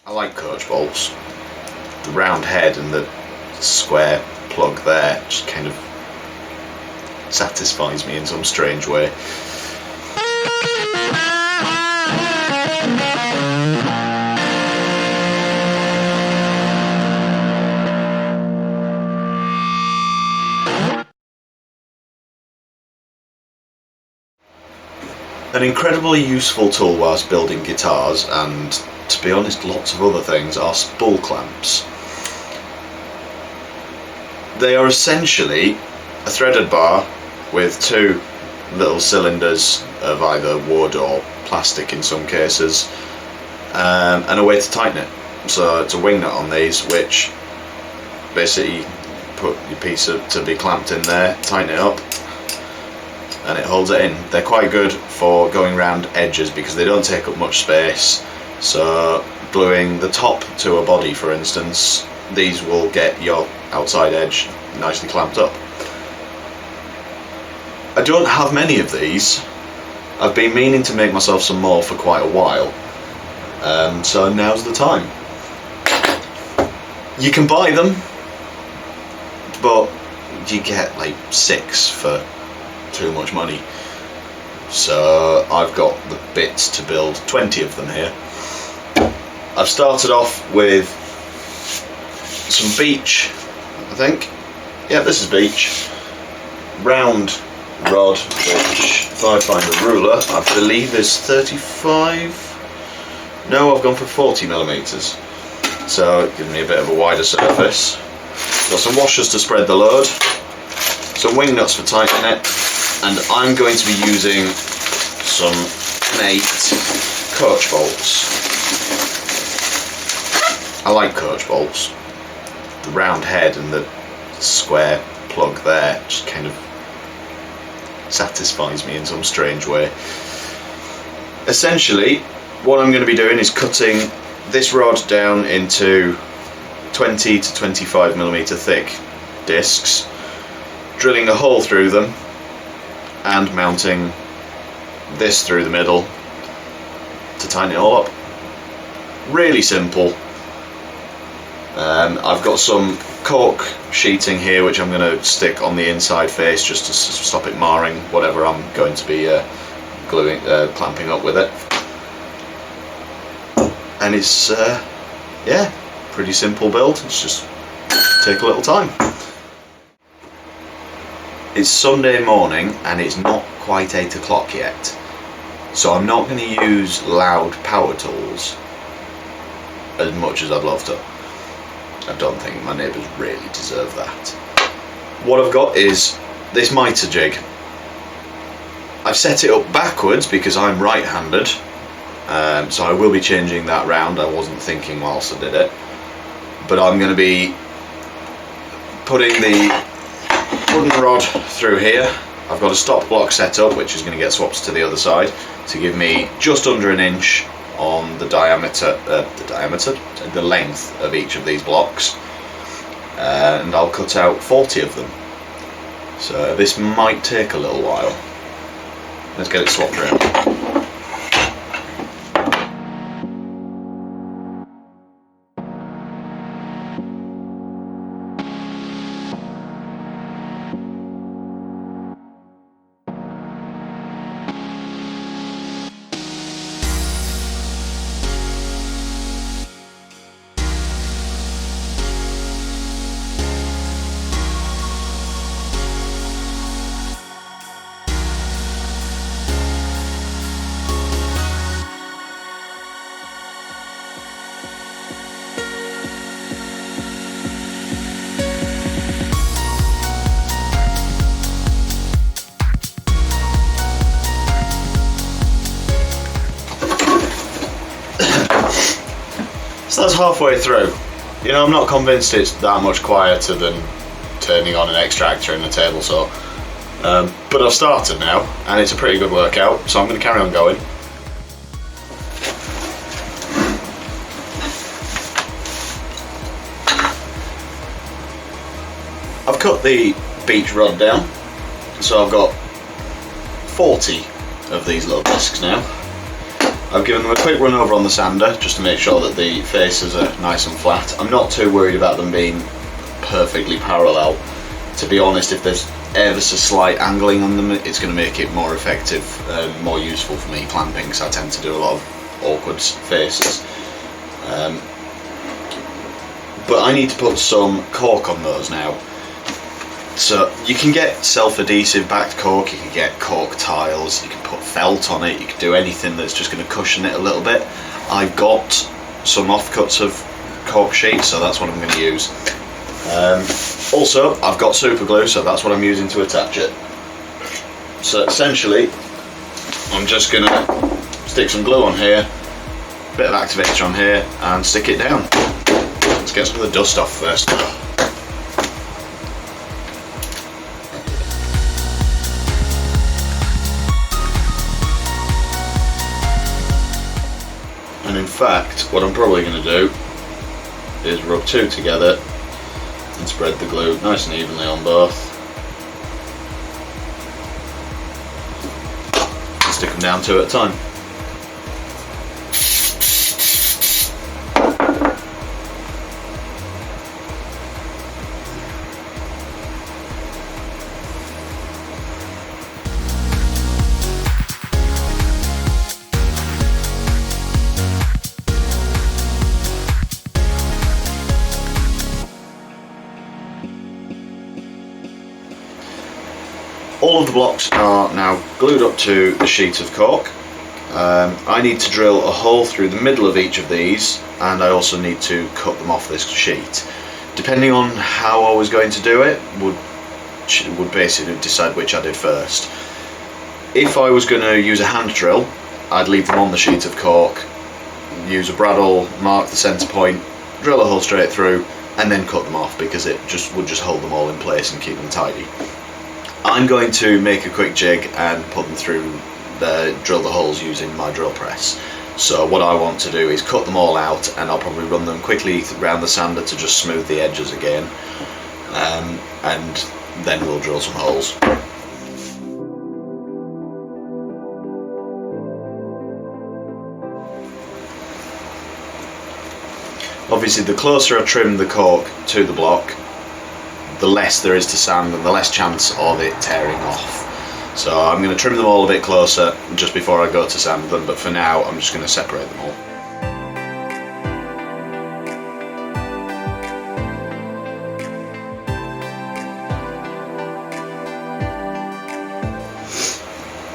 I like coach bolts. The round head and the square plug there just kind of satisfies me in some strange way. An incredibly useful tool whilst building guitars, and to be honest lots of other things, are spool clamps. They are essentially a threaded bar with two little cylinders of either wood or plastic in some cases, and a way to tighten it. So it's a wing nut on these, which basically put your piece to be clamped in there, tighten it up, and it holds it in. They're quite good for going around edges because they don't take up much space. So gluing the top to a body, for instance, these will get your outside edge nicely clamped up. I don't have many of these. I've been meaning to make myself some more for quite a while, so now's the time. You can buy them, but you get like 6 for too much money. So I've got the bits to build 20 of them here. I've started off with some beech, I think. Yeah, this is beech. Round rod, which if I find a ruler, I believe is 35. No, I've gone for 40mm. So it gives me a bit of a wider surface. Got some washers to spread the load, some wing nuts for tightening it, and I'm going to be using some mate coach bolts. I like coach bolts. The round head and the square plug there just kind of satisfies me in some strange way. Essentially, what I'm going to be doing is cutting this rod down into 20 to 25mm thick discs, drilling a hole through them and mounting this through the middle to tighten it all up. Really simple. I've got some cork sheeting here which I'm going to stick on the inside face just to stop it marring whatever I'm going to be clamping up with it. And it's yeah, pretty simple build. It's just take a little time. It's Sunday morning and it's not quite 8 o'clock yet, so I'm not going to use loud power tools as much as I'd love to. I don't think my neighbours really deserve that. What I've got is this mitre jig. I've set it up backwards because I'm right-handed, so I will be changing that round. I wasn't thinking whilst I did it, but I'm going to be putting the wooden rod through here. I've got a stop block set up which is going to get swapped to the other side to give me just under an inch on the the length of each of these blocks, and I'll cut out 40 of them. So this might take a little while. Let's get it swapped around. So that's halfway through. You know, I'm not convinced it's that much quieter than turning on an extractor in the table saw. But I've started now, and it's a pretty good workout, so I'm going to carry on going. I've cut the beech rod down, so I've got 40 of these little discs now. I've given them a quick run over on the sander just to make sure that the faces are nice and flat. I'm not too worried about them being perfectly parallel. To be honest, if there's ever so slight angling on them, it's going to make it more effective and more useful for me clamping, because I tend to do a lot of awkward faces. But I need to put some cork on those now. So you can get self-adhesive backed cork, you can get cork tiles, you can put felt on it, you can do anything that's just going to cushion it a little bit. I've got some offcuts of cork sheet, so that's what I'm going to use. Also, I've got super glue, so that's what I'm using to attach it. So essentially, I'm just going to stick some glue on here, a bit of activator on here, and stick it down. Let's get some of the dust off first though. And in fact, what I'm probably going to do is rub two together and spread the glue nice and evenly on both. And stick them down two at a time. All of the blocks are now glued up to the sheet of cork. I need to drill a hole through the middle of each of these, and I also need to cut them off this sheet. Depending on how I was going to do it would basically decide which I did first. If I was going to use a hand drill, I'd leave them on the sheet of cork, use a bradawl, mark the centre point, drill a hole straight through, and then cut them off, because it would just hold them all in place and keep them tidy. I'm going to make a quick jig and put them through drill the holes using my drill press. So what I want to do is cut them all out, and I'll probably run them quickly around the sander to just smooth the edges again, and then we'll drill some holes. Obviously, the closer I trim the cork to the block, the less there is to sand and the less chance of it tearing off. So I'm going to trim them all a bit closer just before I go to sand them, but for now I'm just going to separate them all.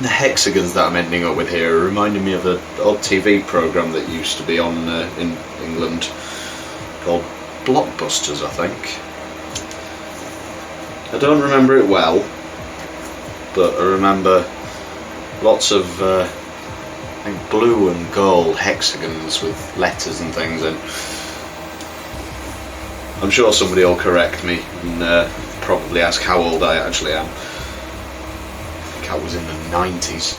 The hexagons that I'm ending up with here are reminding me of an old TV programme that used to be on in England called Blockbusters, I think. I don't remember it well, but I remember lots of I think blue and gold hexagons with letters and things in. I'm sure somebody will correct me and probably ask how old I actually am. I think I was in the 90s.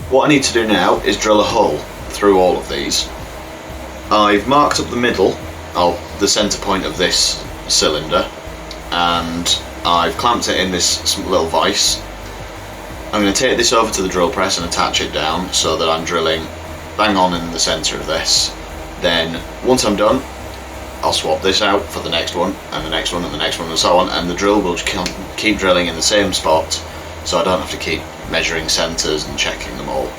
What I need to do now is drill a hole through all of these. I've marked up the middle of the centre point of this cylinder, and I've clamped it in this little vise. I'm going to take this over to the drill press and attach it down so that I'm drilling bang on in the centre of this. Then once I'm done, I'll swap this out for the next one and the next one and the next one and so on, and the drill will keep drilling in the same spot, so I don't have to keep measuring centres and checking them all.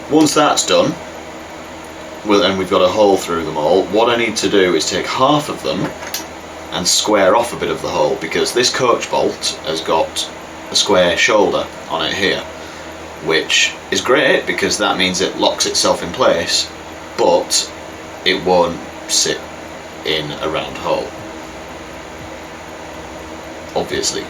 Once that's done, and we've got a hole through them all, what I need to do is take half of them and square off a bit of the hole, because this coach bolt has got a square shoulder on it here, which is great because that means it locks itself in place, but it won't sit in a round hole, obviously.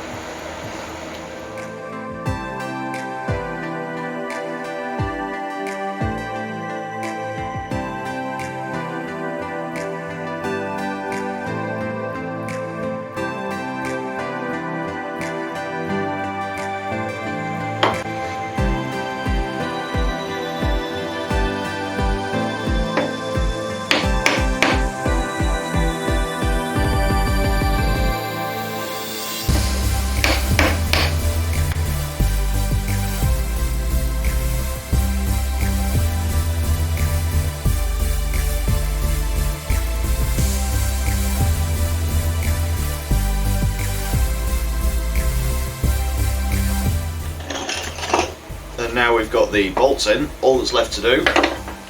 now we've got the bolts in, all that's left to do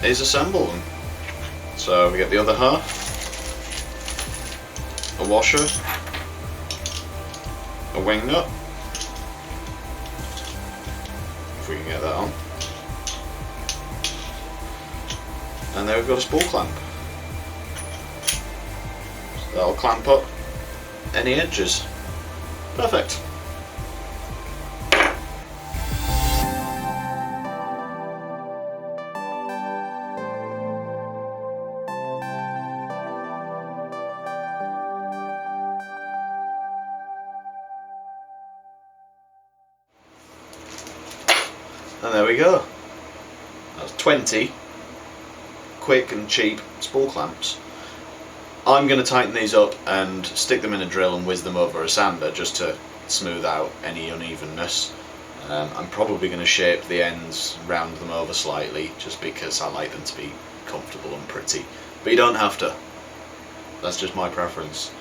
is assemble them. So we get the other half, a washer, a wing nut, if we can get that on, and then we've got a spool clamp. So that'll clamp up any edges. Perfect. And there we go. That's 20 quick and cheap spool clamps. I'm going to tighten these up and stick them in a drill and whiz them over a sander just to smooth out any unevenness. I'm probably going to shape the ends, round them over slightly, just because I like them to be comfortable and pretty. But you don't have to. That's just my preference.